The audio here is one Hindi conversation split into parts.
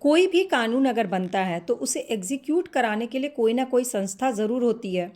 कोई भी कानून अगर बनता है तो उसे एग्जीक्यूट कराने के लिए कोई ना कोई संस्था ज़रूर होती है।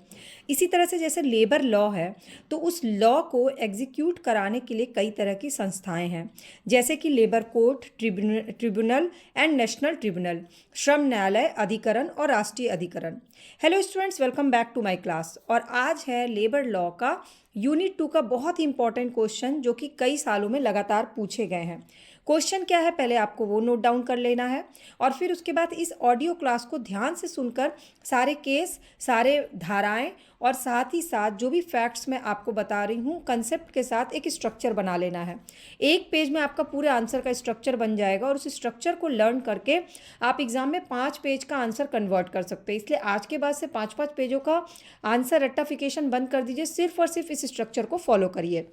इसी तरह से जैसे लेबर लॉ है तो उस लॉ को एग्जीक्यूट कराने के लिए कई तरह की संस्थाएं हैं, जैसे कि labour court, tribunal and national tribunal, श्रम न्यायालय, अधिकरण और राष्ट्रीय अधिकरण। Hello students, welcome back to my class. और आज है लेबर लॉ का यूनिट 2 का बहुत ही इंपॉर्टेंट क्वेश्चन जो कि कई सालों में लगातार पूछे गए हैं। क्वेश्चन क्या है पहले आपको वो नोट डाउन कर लेना है और फिर उसके बाद इस ऑडियो क्लास को ध्यान से सुनकर सारे केस, सारे धाराएं और साथ ही साथ जो भी फैक्ट्स मैं आपको बता रही हूँ कंसेप्ट के साथ एक स्ट्रक्चर बना लेना है। एक पेज में आपका पूरे आंसर का स्ट्रक्चर बन जाएगा और उस स्ट्रक्चर को लर्न करके आप एग्जाम में 5 पेज का आंसर कन्वर्ट कर सकते हैं। इसलिए आज के बाद से 5-5 पेजों का आंसर रट्टाफिकेशन बंद कर दीजिए, सिर्फ और सिर्फ इस स्ट्रक्चर को फॉलो करिए।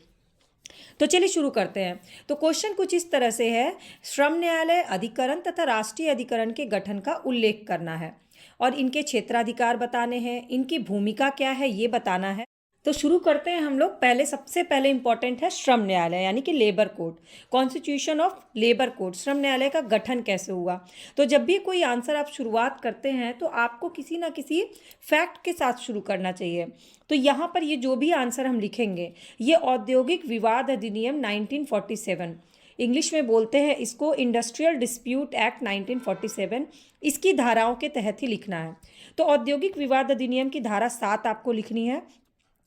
तो चलिए शुरू करते हैं। तो क्वेश्चन कुछ इस तरह से है, श्रम न्यायालय, अधिकरण तथा राष्ट्रीय अधिकरण के गठन का उल्लेख करना है और इनके क्षेत्राधिकार बताने हैं, इनकी भूमिका क्या है ये बताना है। तो शुरू करते हैं हम लोग। पहले सबसे पहले इंपॉर्टेंट है श्रम न्यायालय यानी कि labour court, constitution of labour court. श्रम न्यायालय का गठन कैसे हुआ? तो जब भी कोई आंसर आप शुरुआत करते हैं तो आपको किसी ना किसी फैक्ट के साथ शुरू करना चाहिए। तो यहाँ पर ये जो भी आंसर हम लिखेंगे, ये औद्योगिक विवाद अधिनियम 1947, इंग्लिश में बोलते हैं इसको इंडस्ट्रियल डिस्प्यूट एक्ट 1947, इसकी धाराओं के तहत ही लिखना है। तो औद्योगिक विवाद अधिनियम की धारा 7 आपको लिखनी है।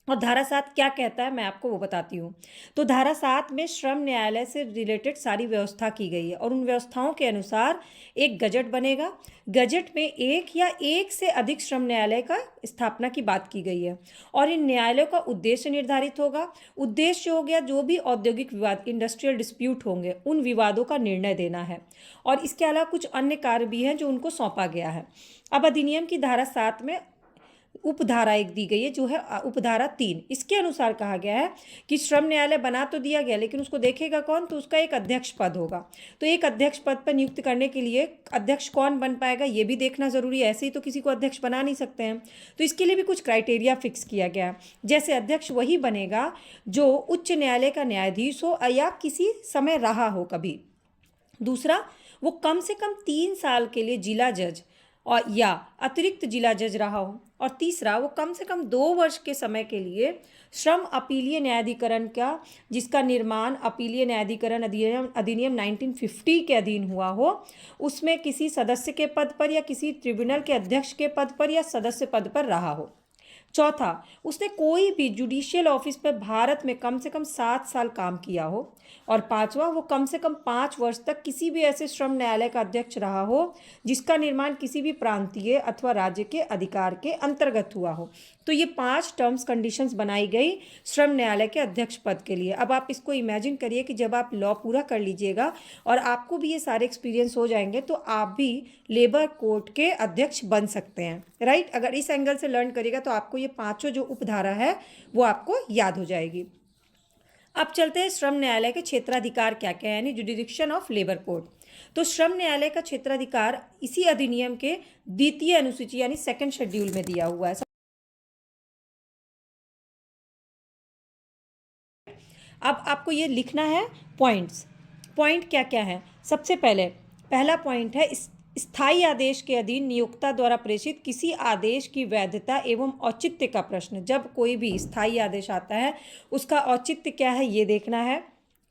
और धारा 7 क्या कहता है मैं आपको वो बताती हूँ। तो धारा 7 में श्रम न्यायालय से रिलेटेड सारी व्यवस्था की गई है और उन व्यवस्थाओं के अनुसार एक गजट बनेगा। गजट में एक या एक से अधिक श्रम न्यायालय का स्थापना की बात की गई है और इन न्यायालयों का उद्देश्य निर्धारित होगा। उद्देश्य हो गया जो भी औद्योगिक विवाद, इंडस्ट्रियल डिस्प्यूट होंगे, उन विवादों का निर्णय देना है। और इसके अलावा कुछ अन्य कार्य भी हैं जो उनको सौंपा गया है। अब अधिनियम की धारा 7 में उपधारा एक दी गई है जो है उपधारा 3। इसके अनुसार कहा गया है कि श्रम न्यायालय बना तो दिया गया लेकिन उसको देखेगा कौन? तो उसका एक अध्यक्ष पद होगा। तो एक अध्यक्ष पद पर नियुक्त करने के लिए अध्यक्ष कौन बन पाएगा ये भी देखना जरूरी है। ऐसे ही तो किसी को अध्यक्ष बना नहीं सकते हैं। तो इसके लिए भी कुछ क्राइटेरिया फिक्स किया गया है। जैसे अध्यक्ष वही बनेगा जो उच्च न्यायालय का न्यायाधीश हो या किसी समय रहा हो कभी। दूसरा, वो कम से कम 3 साल के लिए जिला जज और या अतिरिक्त जिला जज रहा हो। और तीसरा, वो कम से कम 2 वर्ष के समय के लिए श्रम अपीलीय न्यायाधिकरण का, जिसका निर्माण अपीलीय न्यायाधिकरण अधिनियम 1950 के अधीन हुआ हो, उसमें किसी सदस्य के पद पर या किसी ट्रिब्यूनल के अध्यक्ष के पद पर या सदस्य पद पर रहा हो। चौथा, उसने कोई भी जुडिशियल ऑफिस पर भारत में कम से कम 7 साल काम किया हो। और पांचवा, वो कम से कम 5 वर्ष तक किसी भी ऐसे श्रम न्यायालय का अध्यक्ष रहा हो जिसका निर्माण किसी भी प्रांतीय अथवा राज्य के अधिकार के अंतर्गत हुआ हो। तो ये 5 टर्म्स कंडीशंस बनाई गई श्रम न्यायालय के अध्यक्ष पद के लिए। अब आप इसको इमेजिन करिए कि जब आप लॉ पूरा कर लीजिएगा और आपको भी ये सारे एक्सपीरियंस हो जाएंगे तो आप भी लेबर कोर्ट के अध्यक्ष बन सकते हैं, राइट? अगर इस एंगल से लर्न करिएगा तो आपको ये 5 जो उपधारा है वो आपको याद हो जाएगी। अब चलते हैं श्रम न्यायालय के क्षेत्राधिकार क्या क्या है, यानी जुडिक्शन ऑफ लेबर कोर्ट। तो श्रम न्यायालय का क्षेत्राधिकार इसी अधिनियम के 2य अनुसूची यानी 2nd शेड्यूल में दिया हुआ है। अब आपको ये लिखना है पॉइंट्स। पॉइंट क्या क्या है? सबसे पहला पॉइंट है स्थायी आदेश के अधीन नियोक्ता द्वारा प्रेषित किसी आदेश की वैधता एवं औचित्य का प्रश्न। जब कोई भी स्थायी आदेश आता है उसका औचित्य क्या है ये देखना है,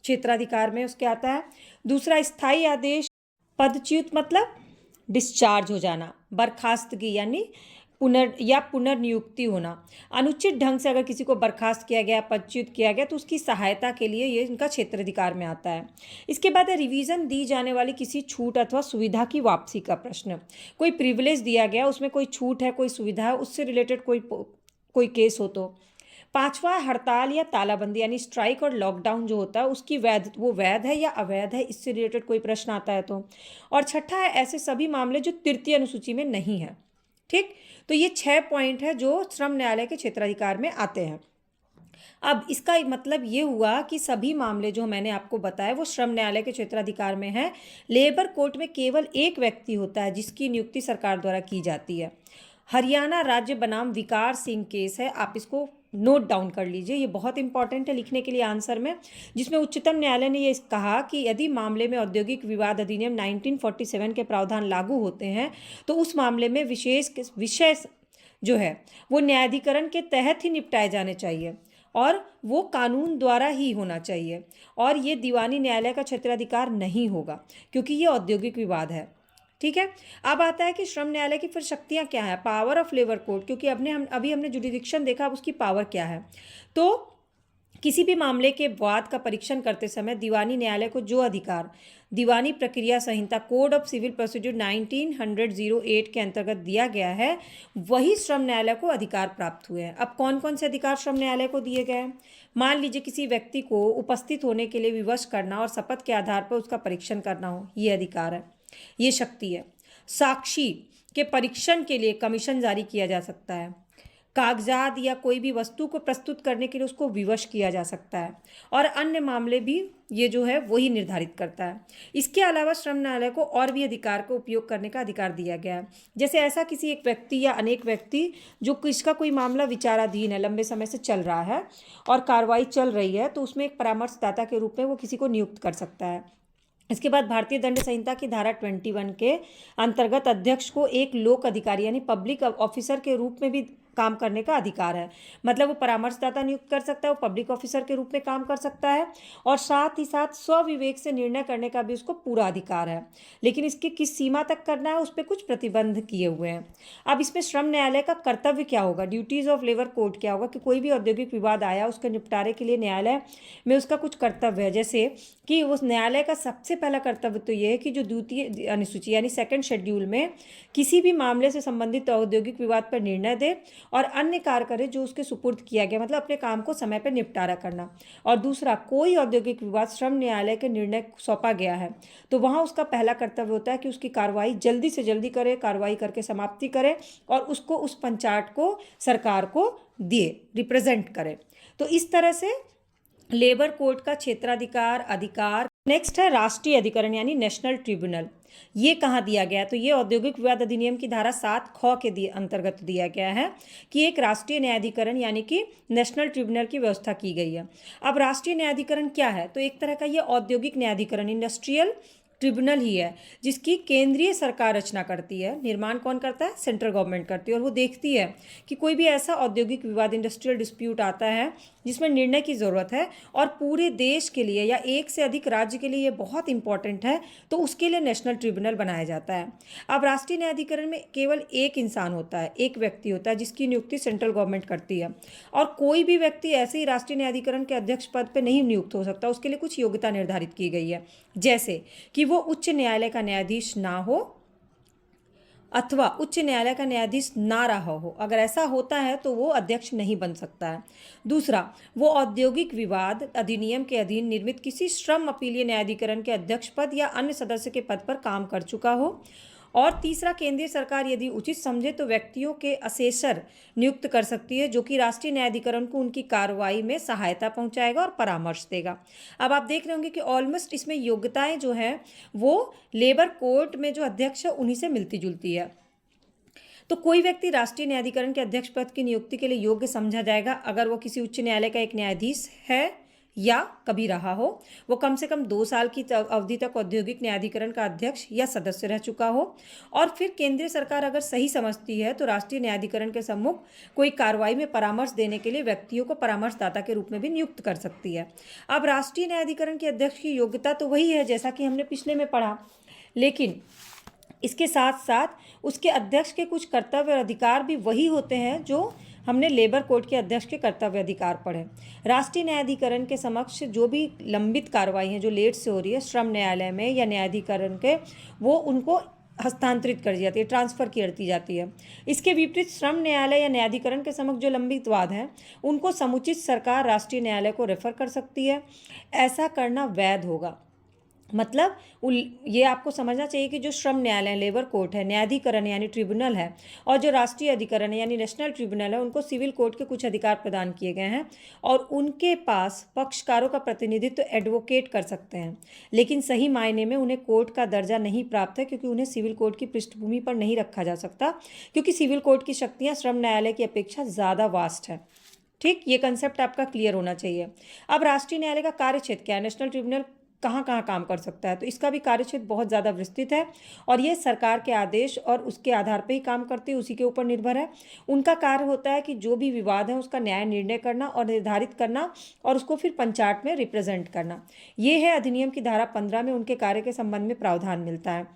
क्षेत्राधिकार में उसके आता है। दूसरा, स्थायी आदेश पदच्युत मतलब डिस्चार्ज हो जाना, बर्खास्तगी यानी पुनर्नियुक्ति होना। अनुचित ढंग से अगर किसी को बर्खास्त किया गया, पदच्युत किया गया तो उसकी सहायता के लिए ये इनका क्षेत्राधिकार में आता है। इसके बाद है रिवीजन दी जाने वाली किसी छूट अथवा सुविधा की वापसी का प्रश्न। कोई प्रिविलेज दिया गया, उसमें कोई छूट है, कोई सुविधा है, उससे रिलेटेड कोई केस हो तो। पांचवा, हड़ताल या तालाबंदी यानी स्ट्राइक और लॉकडाउन जो होता है उसकी वो वैध है या अवैध है, इससे रिलेटेड कोई प्रश्न आता है तो। और छठा है ऐसे सभी मामले जो 3य अनुसूची में नहीं है। ठीक, तो ये 6 पॉइंट है जो श्रम न्यायालय के क्षेत्राधिकार में आते हैं। अब इसका मतलब ये हुआ कि सभी मामले जो मैंने आपको बताया वो श्रम न्यायालय के क्षेत्राधिकार में है। लेबर कोर्ट में केवल एक व्यक्ति होता है जिसकी नियुक्ति सरकार द्वारा की जाती है। हरियाणा राज्य बनाम विकार सिंह केस है, आप इसको नोट डाउन कर लीजिए, ये बहुत इंपॉर्टेंट है लिखने के लिए आंसर में, जिसमें उच्चतम न्यायालय ने ये कहा कि यदि मामले में औद्योगिक विवाद अधिनियम 1947 के प्रावधान लागू होते हैं तो उस मामले में विशेष विषय जो है वो न्यायाधिकरण के तहत ही निपटाए जाने चाहिए और वो कानून द्वारा ही होना चाहिए, और ये दीवानी न्यायालय का क्षेत्राधिकार नहीं होगा क्योंकि ये औद्योगिक विवाद है। ठीक है। अब आता है कि श्रम न्यायालय की फिर शक्तियां क्या है, पावर ऑफ लेबर कोर्ट, क्योंकि अभी हमने जुडिडिक्शन देखा, अब उसकी पावर क्या है। तो किसी भी मामले के वाद का परीक्षण करते समय दीवानी न्यायालय को जो अधिकार दीवानी प्रक्रिया संहिता कोड ऑफ सिविल प्रोसीड्यूर 1908 के अंतर्गत दिया गया है, वही श्रम न्यायालय को अधिकार प्राप्त हुए हैं। अब कौन कौन से अधिकार श्रम न्यायालय को दिए गए हैं? मान लीजिए किसी व्यक्ति को उपस्थित होने के लिए विवश करना और शपथ के आधार पर उसका परीक्षण करना हो, ये अधिकार है, ये शक्ति है। साक्षी के परीक्षण के लिए कमीशन जारी किया जा सकता है। कागजात या कोई भी वस्तु को प्रस्तुत करने के लिए उसको विवश किया जा सकता है, और अन्य मामले भी ये जो है वही निर्धारित करता है। इसके अलावा श्रम न्यायालय को और भी अधिकार का उपयोग करने का अधिकार दिया गया है। जैसे ऐसा किसी एक व्यक्ति या अनेक व्यक्ति जो किसका कोई मामला विचाराधीन है, लंबे समय से चल रहा है और कार्रवाई चल रही है, तो उसमें एक परामर्शदाता के रूप में वो किसी को नियुक्त कर सकता है। इसके बाद भारतीय दंड संहिता की धारा 21 के अंतर्गत अध्यक्ष को एक लोक अधिकारी यानी पब्लिक ऑफिसर के रूप में भी काम करने का अधिकार है। मतलब वो परामर्शदाता नियुक्त कर सकता है, वो पब्लिक ऑफिसर के रूप में काम कर सकता है, और साथ ही साथ स्वविवेक से निर्णय करने का भी उसको पूरा अधिकार है। लेकिन इसके किस सीमा तक करना है, उस पर कुछ प्रतिबंध किए हुए हैं। अब इसमें श्रम न्यायालय का कर्तव्य क्या होगा, ड्यूटीज ऑफ लेबर कोर्ट क्या होगा, कि कोई भी औद्योगिक विवाद आया उसके निपटारे के लिए न्यायालय में उसका कुछ कर्तव्य है। जैसे कि उस न्यायालय का सबसे पहला कर्तव्य तो ये है कि जो द्वितीय अनुसूची यानी सेकंड शेड्यूल में किसी भी मामले से संबंधित औद्योगिक विवाद पर निर्णय दे और अन्य कार्य करे जो उसके सुपुर्द किया गया, मतलब अपने काम को समय पर निपटारा करना। और दूसरा, कोई औद्योगिक विवाद श्रम न्यायालय के निर्णय सौंपा गया है तो वहाँ उसका पहला कर्तव्य होता है कि उसकी कार्रवाई जल्दी से जल्दी करे, कार्रवाई करके समाप्ति करे और उसको उस पंचायत को सरकार को दिए, रिप्रेजेंट करे। तो इस तरह से लेबर कोर्ट का क्षेत्राधिकार अधिकार। नेक्स्ट है राष्ट्रीय अधिकरण यानी नेशनल ट्रिब्यूनल। ये कहाँ दिया गया है, तो ये औद्योगिक विवाद अधिनियम की धारा 7 ख के अंतर्गत दिया गया है कि एक राष्ट्रीय न्यायाधिकरण यानी कि नेशनल ट्रिब्यूनल की व्यवस्था की गई है। अब राष्ट्रीय न्यायाधिकरण क्या है, तो एक तरह का ये औद्योगिक न्यायाधिकरण इंडस्ट्रियल ट्रिब्यूनल ही है जिसकी केंद्रीय सरकार रचना करती है। निर्माण कौन करता है, सेंट्रल गवर्नमेंट करती है, और वो देखती है कि कोई भी ऐसा औद्योगिक विवाद इंडस्ट्रियल डिस्प्यूट आता है जिसमें निर्णय की ज़रूरत है और पूरे देश के लिए या एक से अधिक राज्य के लिए ये बहुत इंपॉर्टेंट है, तो उसके लिए नेशनल ट्रिब्यूनल बनाया जाता है। अब राष्ट्रीय न्यायाधिकरण में केवल एक इंसान होता है, एक व्यक्ति होता है जिसकी नियुक्ति सेंट्रल गवर्नमेंट करती है, और कोई भी व्यक्ति ऐसे ही राष्ट्रीय न्यायाधिकरण के अध्यक्ष पद पर नहीं नियुक्त हो सकता। उसके लिए कुछ योग्यता निर्धारित की गई है, जैसे कि वो उच्च न्यायालय का न्यायाधीश ना हो अथवा उच्च न्यायालय का न्यायाधीश ना रहा हो। अगर ऐसा होता है तो वो अध्यक्ष नहीं बन सकता है। दूसरा, वो औद्योगिक विवाद अधिनियम के अधीन निर्मित किसी श्रम अपीलीय न्यायाधिकरण के अध्यक्ष पद या अन्य सदस्य के पद पर काम कर चुका हो। और तीसरा, केंद्रीय सरकार यदि उचित समझे तो व्यक्तियों के असेसर नियुक्त कर सकती है जो कि राष्ट्रीय न्यायाधिकरण को उनकी कार्रवाई में सहायता पहुंचाएगा और परामर्श देगा। अब आप देख रहे होंगे कि ऑलमोस्ट इसमें योग्यताएं जो हैं वो लेबर कोर्ट में जो अध्यक्ष है उन्हीं से मिलती जुलती है। तो कोई व्यक्ति राष्ट्रीय न्यायाधिकरण के अध्यक्ष पद की नियुक्ति के लिए योग्य समझा जाएगा अगर वो किसी उच्च न्यायालय का एक न्यायाधीश है या कभी रहा हो, वो कम से कम 2 साल की अवधि तक औद्योगिक न्यायाधिकरण का अध्यक्ष या सदस्य रह चुका हो, और फिर केंद्रीय सरकार अगर सही समझती है तो राष्ट्रीय न्यायाधिकरण के सम्मुख कोई कार्रवाई में परामर्श देने के लिए व्यक्तियों को परामर्शदाता के रूप में भी नियुक्त कर सकती है। अब राष्ट्रीय न्यायाधिकरण के अध्यक्ष की योग्यता तो वही है जैसा कि हमने पिछले में पढ़ा, लेकिन इसके साथ साथ उसके अध्यक्ष के कुछ कर्तव्य और अधिकार भी वही होते हैं जो हमने लेबर कोर्ट के अध्यक्ष के कर्तव्य अधिकार पढ़े। राष्ट्रीय न्यायाधिकरण के समक्ष जो भी लंबित कार्रवाई हैं जो लेट से हो रही है श्रम न्यायालय में या न्यायाधिकरण के, वो उनको हस्तांतरित कर दी जाती है, ट्रांसफ़र कर दी जाती है। इसके विपरीत श्रम न्यायालय या न्यायाधिकरण के समक्ष जो लंबित वाद हैं उनको समुचित सरकार राष्ट्रीय न्यायालय को रेफर कर सकती है। ऐसा करना वैध होगा। मतलब ये आपको समझना चाहिए कि जो श्रम न्यायालय लेबर कोर्ट है, न्यायाधिकरण यानी ट्रिब्यूनल है, और जो राष्ट्रीय अधिकरण है यानी नेशनल ट्रिब्यूनल है, उनको सिविल कोर्ट के कुछ अधिकार प्रदान किए गए हैं और उनके पास पक्षकारों का प्रतिनिधित्व तो एडवोकेट कर सकते हैं, लेकिन सही मायने में उन्हें कोर्ट का दर्जा नहीं प्राप्त है क्योंकि उन्हें सिविल कोर्ट की पृष्ठभूमि पर नहीं रखा जा सकता, क्योंकि सिविल कोर्ट की शक्तियाँ श्रम न्यायालय की अपेक्षा ज़्यादा वास्ट है। ठीक, ये कंसेप्ट आपका क्लियर होना चाहिए। अब राष्ट्रीय न्यायालय का कार्यक्षेत्र क्या है, नेशनल ट्रिब्यूनल कहाँ कहाँ काम कर सकता है, तो इसका भी कार्यक्षेत्र बहुत ज़्यादा विस्तृत है और ये सरकार के आदेश और उसके आधार पे ही काम करती है, उसी के ऊपर निर्भर है। उनका कार्य होता है कि जो भी विवाद है उसका न्याय निर्णय करना और निर्धारित करना और उसको फिर पंचायत में रिप्रेजेंट करना। ये है अधिनियम की धारा 15 में उनके कार्य के संबंध में प्रावधान मिलता है,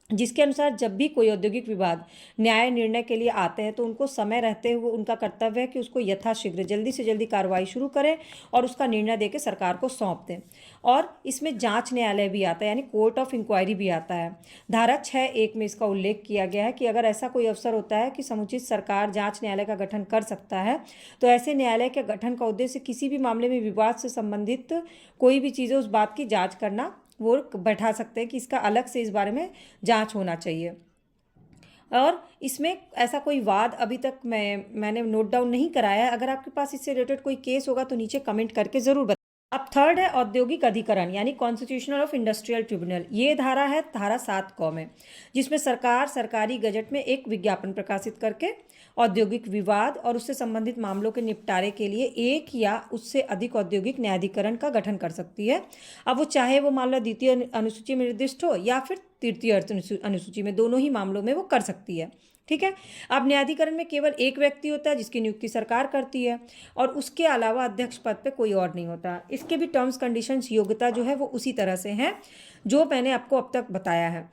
जिसके अनुसार जब भी कोई औद्योगिक विवाद न्याय निर्णय के लिए आते हैं तो उनको समय रहते हुए उनका कर्तव्य है कि उसको यथाशीघ्र जल्दी से जल्दी कार्रवाई शुरू करें और उसका निर्णय देकर सरकार को सौंप दें। और इसमें जांच न्यायालय भी आता है, यानी कोर्ट ऑफ इंक्वायरी भी आता है। धारा 6(1) में इसका उल्लेख किया गया है कि अगर ऐसा कोई अवसर होता है कि समुचित सरकार जांच न्यायालय का गठन कर सकता है, तो ऐसे न्यायालय के गठन का उद्देश्य किसी भी मामले में विवाद से संबंधित कोई भी चीज़ है उस बात की जाँच करना, वो बैठा सकते हैं कि इसका अलग से इस बारे में जांच होना चाहिए। और इसमें ऐसा कोई वाद अभी तक मैंने नोट डाउन नहीं कराया है। अगर आपके पास इससे रिलेटेड कोई केस होगा तो नीचे कमेंट करके ज़रूर बताएं। अब थर्ड है औद्योगिक अधिकरण, यानी कॉन्स्टिट्यूशनल ऑफ इंडस्ट्रियल ट्रिब्यूनल। ये धारा है धारा 7(क) में, जिसमें सरकार सरकारी गजट में एक विज्ञापन प्रकाशित करके औद्योगिक विवाद और उससे संबंधित मामलों के निपटारे के लिए एक या उससे अधिक औद्योगिक न्यायाधिकरण का गठन कर सकती है। अब वो चाहे वो मामला द्वितीय अनुसूची में निर्दिष्ट हो या फिर तृतीय अनुसूची में, दोनों ही मामलों में वो कर सकती है। ठीक है। अब न्यायाधिकरण में केवल एक व्यक्ति होता है जिसकी नियुक्ति सरकार करती है और उसके अलावा अध्यक्ष पद पे कोई और नहीं होता। इसके भी टर्म्स कंडीशंस योग्यता जो है वो उसी तरह से हैं जो मैंने आपको अब तक बताया है।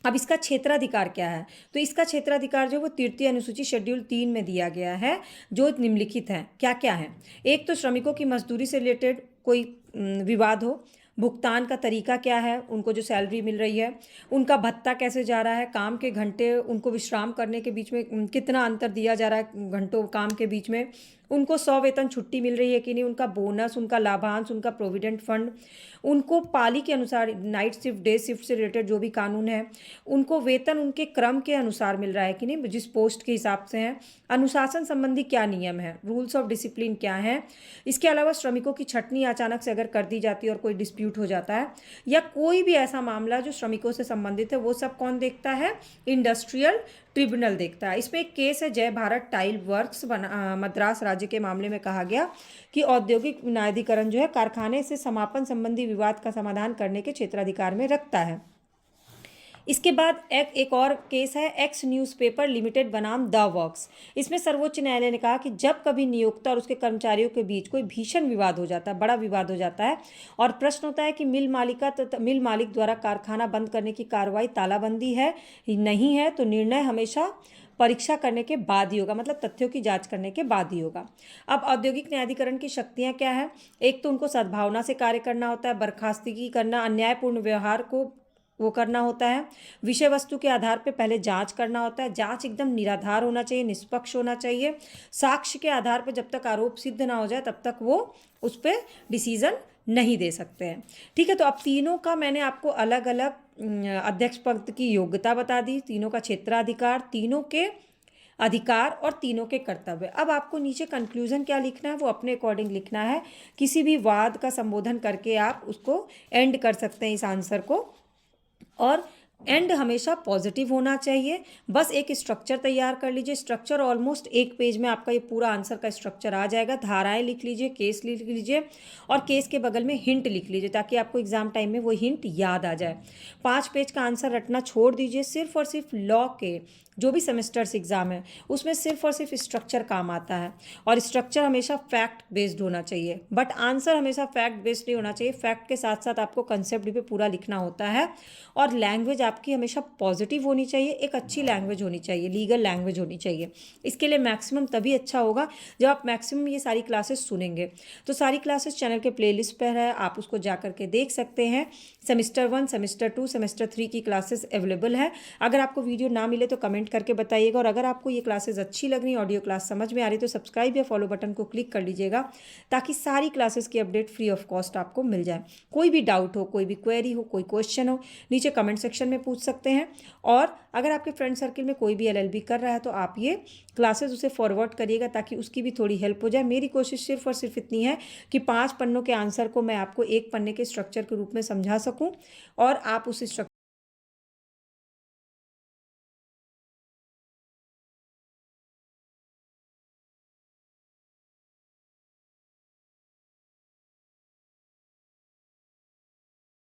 अब इसका क्षेत्राधिकार क्या है, तो इसका क्षेत्राधिकार जो वो तृतीय अनुसूची शेड्यूल 3 में दिया गया है, जो निम्नलिखित है। क्या क्या है, एक तो श्रमिकों की मजदूरी से रिलेटेड कोई विवाद हो, भुगतान का तरीका क्या है, उनको जो सैलरी मिल रही है, उनका भत्ता कैसे जा रहा है, काम के घंटे, उनको विश्राम करने के बीच में कितना अंतर दिया जा रहा है घंटों काम के बीच में, उनको 100 वेतन छुट्टी मिल रही है कि नहीं, उनका बोनस, उनका लाभांश, उनका प्रोविडेंट फंड, उनको पाली के अनुसार नाइट शिफ्ट डे शिफ्ट से रिलेटेड जो भी कानून है, उनको वेतन उनके क्रम के अनुसार मिल रहा है कि नहीं, जिस पोस्ट के हिसाब से है, अनुशासन संबंधी क्या नियम है, रूल्स ऑफ डिसिप्लिन क्या है। इसके अलावा श्रमिकों की छटनी अचानक से अगर कर दी जाती है और कोई डिस्प्यूट हो जाता है या कोई भी ऐसा मामला जो श्रमिकों से संबंधित है, वो सब कौन देखता है, इंडस्ट्रियल ट्रिब्यूनल देखता है। इसमें एक केस है जय भारत टाइल वर्क्स मद्रास राज्य के मामले में कहा गया कि औद्योगिक न्यायाधिकरण जो है कारखाने से समापन संबंधी विवाद का समाधान करने के क्षेत्राधिकार में रखता है। इसके बाद एक और केस है एक्स न्यूज़पेपर लिमिटेड बनाम द वर्क्स। इसमें सर्वोच्च न्यायालय ने कहा कि जब कभी नियोक्ता और उसके कर्मचारियों के बीच कोई भीषण विवाद हो जाता है, बड़ा विवाद हो जाता है और प्रश्न होता है कि मिल मालिक द्वारा कारखाना बंद करने की कार्रवाई तालाबंदी है नहीं है, तो निर्णय हमेशा परीक्षा करने के बाद ही होगा, मतलब तथ्यों की जांच करने के बाद ही होगा। अब औद्योगिक न्यायाधिकरण की शक्तियां क्या है, एक तो उनको सद्भावना से कार्य करना होता है, बर्खास्तगी करना, अन्यायपूर्ण व्यवहार को वो करना होता है, विषय वस्तु के आधार पे पहले जांच करना होता है, जांच एकदम निराधार होना चाहिए, निष्पक्ष होना चाहिए, साक्ष्य के आधार पर जब तक आरोप सिद्ध ना हो जाए तब तक वो उस पर डिसीजन नहीं दे सकते हैं। ठीक है, तो अब तीनों का मैंने आपको अलग अलग अध्यक्ष पद की योग्यता बता दी, तीनों का क्षेत्राधिकार, तीनों के अधिकार और तीनों के कर्तव्य। अब आपको नीचे कंक्लूजन क्या लिखना है वो अपने अकॉर्डिंग लिखना है। किसी भी वाद का संबोधन करके आप उसको एंड कर सकते हैं इस आंसर को, और एंड हमेशा पॉजिटिव होना चाहिए। बस एक स्ट्रक्चर तैयार कर लीजिए, स्ट्रक्चर ऑलमोस्ट एक पेज में आपका ये पूरा आंसर का स्ट्रक्चर आ जाएगा। धाराएं लिख लीजिए, केस लिख लीजिए और केस के बगल में हिंट लिख लीजिए ताकि आपको एग्जाम टाइम में वो हिंट याद आ जाए। 5 पेज का आंसर रटना छोड़ दीजिए, सिर्फ और सिर्फ लॉ के जो भी सेमेस्टर्स एग्जाम है उसमें सिर्फ और सिर्फ स्ट्रक्चर काम आता है और स्ट्रक्चर हमेशा फैक्ट बेस्ड होना चाहिए, बट आंसर हमेशा फैक्ट बेस्ड नहीं होना चाहिए। फैक्ट के साथ साथ आपको कंसेप्ट भी पूरा लिखना होता है और लैंग्वेज आपकी हमेशा पॉजिटिव होनी चाहिए, एक अच्छी लैंग्वेज होनी चाहिए, लीगल लैंग्वेज होनी चाहिए। इसके लिए मैक्सिमम तभी अच्छा होगा जब आप मैक्सिमम ये सारी क्लासेस सुनेंगे। तो सारी क्लासेस चैनल के प्लेलिस्ट पर है, आप उसको जा करके देख सकते हैं। सेमेस्टर 1, सेमेस्टर 2, सेमेस्टर 3 की क्लासेस अवेलेबल है। अगर आपको वीडियो ना मिले तो कमेंट करके बताइएगा, और अगर आपको ये क्लासेस अच्छी लग रही, ऑडियो क्लास समझ में आ रही, तो सब्सक्राइब या फॉलो बटन को क्लिक कर लीजिएगा ताकि सारी क्लासेस की अपडेट फ्री ऑफ कॉस्ट आपको मिल जाए। कोई भी डाउट हो, कोई भी क्वेरी हो, कोई क्वेश्चन हो, नीचे कमेंट सेक्शन में पूछ सकते हैं। और अगर आपके फ्रेंड सर्किल में कोई भी LLB कर रहा है तो आप ये क्लासेस उसे फॉरवर्ड करिएगा ताकि उसकी भी थोड़ी हेल्प हो जाए। मेरी कोशिश सिर्फ और सिर्फ इतनी है कि 5 पन्नों के आंसर को मैं आपको एक पन्ने के स्ट्रक्चर के रूप में समझा सकूं और आप उस